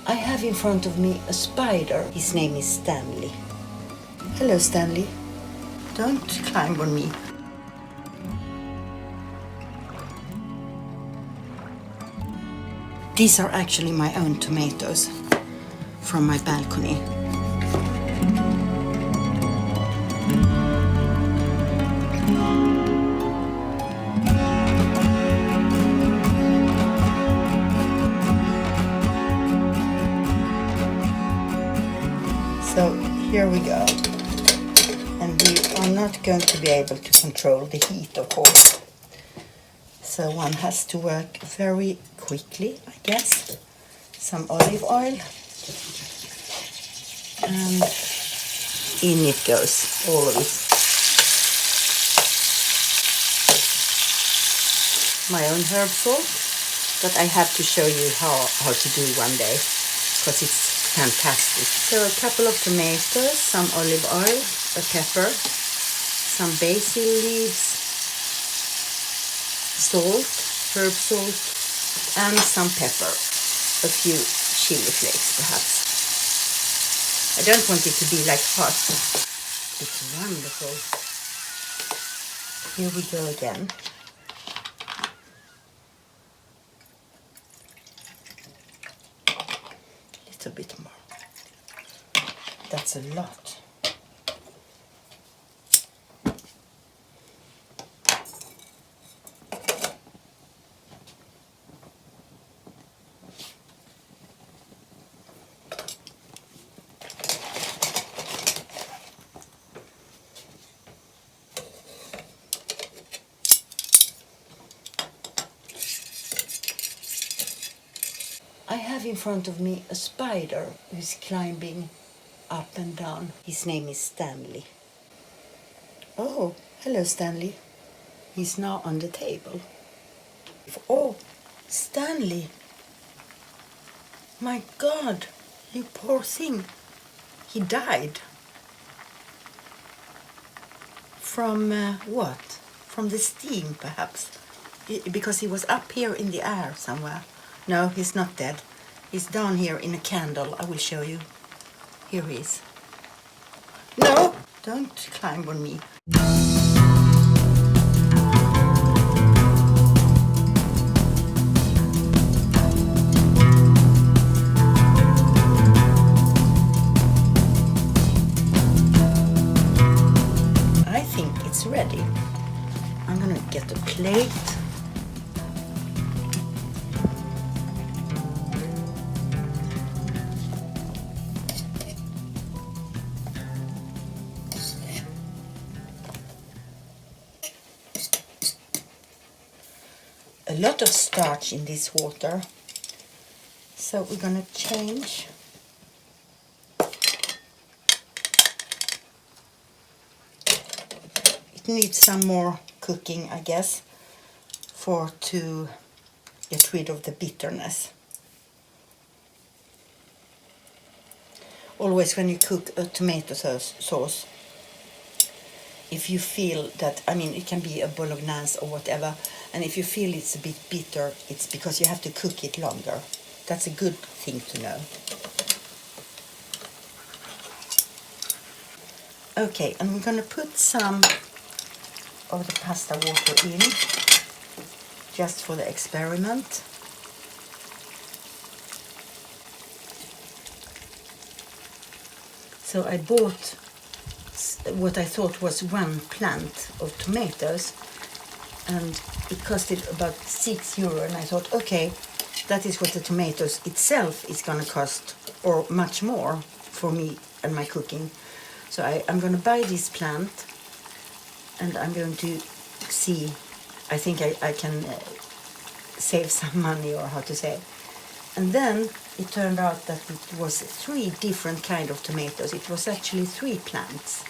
I have in front of me a spider. His name is Stanley. Hello, Stanley. Don't climb on me. These are actually my own tomatoes from my balcony. So here we go. And we are not going to be able to control the heat, of course. So one has to work very quickly, I guess. Some olive oil. And in it goes, all of it. My own herbsalt that I have to show you how to do one day, because it's fantastic. So a couple of tomatoes, some olive oil, a pepper, some basil leaves, salt, herb salt, and some pepper, a few chili flakes perhaps. I don't want it to be like hot. It's wonderful. Here we go again. A little bit more. That's a lot. I have in front of me a spider who is climbing up and down. His name is Stanley. Oh, hello, Stanley. He's now on the table. Oh, Stanley. My God, you poor thing. He died. From what? From the steam, perhaps? Because he was up here in the air somewhere. No, he's not dead. He's down here in a candle. I will show you. Here he is. No! Don't climb on me. I think it's ready. I'm gonna get a plate. A lot of starch in this water, so we're gonna change. It needs some more cooking, I guess, to get rid of the bitterness. Always when you cook a tomato sauce, if you feel that, I mean, it can be a bolognese or whatever, and if you feel it's a bit bitter, it's because you have to cook it longer. That's a good thing to know. Okay, and we're going to put some of the pasta water in, just for the experiment. So I bought what I thought was one plant of tomatoes, and it costed about €6, and I thought, okay, that is what the tomatoes itself is going to cost, or much more for me and my cooking. So I'm going to buy this plant, and I'm going to see, I think I can save some money, or how to say it. And then it turned out that it was 3 different kind of tomatoes. It was actually 3 plants.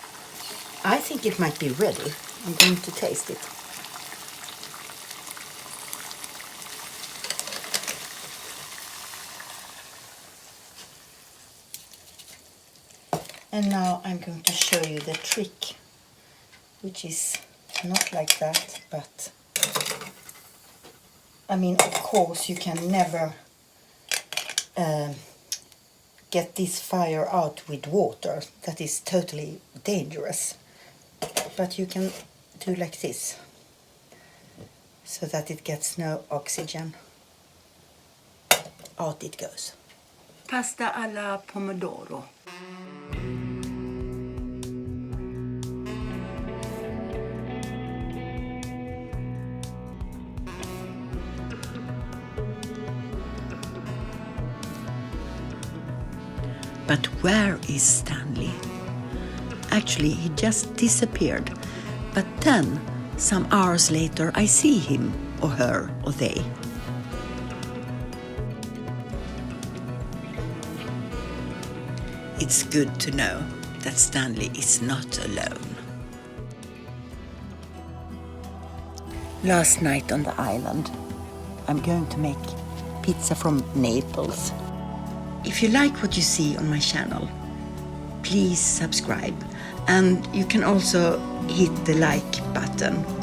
I think it might be ready. I'm going to taste it. And now I'm going to show you the trick, which is not like that, but I mean, of course, you can never get this fire out with water. That is totally dangerous. But you can do like this, so that it gets no oxygen. Out it goes. Pasta alla Pomodoro. But where is Stanley? Actually, he just disappeared. But then, some hours later, I see him, or her, or they. It's good to know that Stanley is not alone. Last night on the island, I'm going to make pizza from Naples. If you like what you see on my channel, please subscribe, and you can also hit the like button.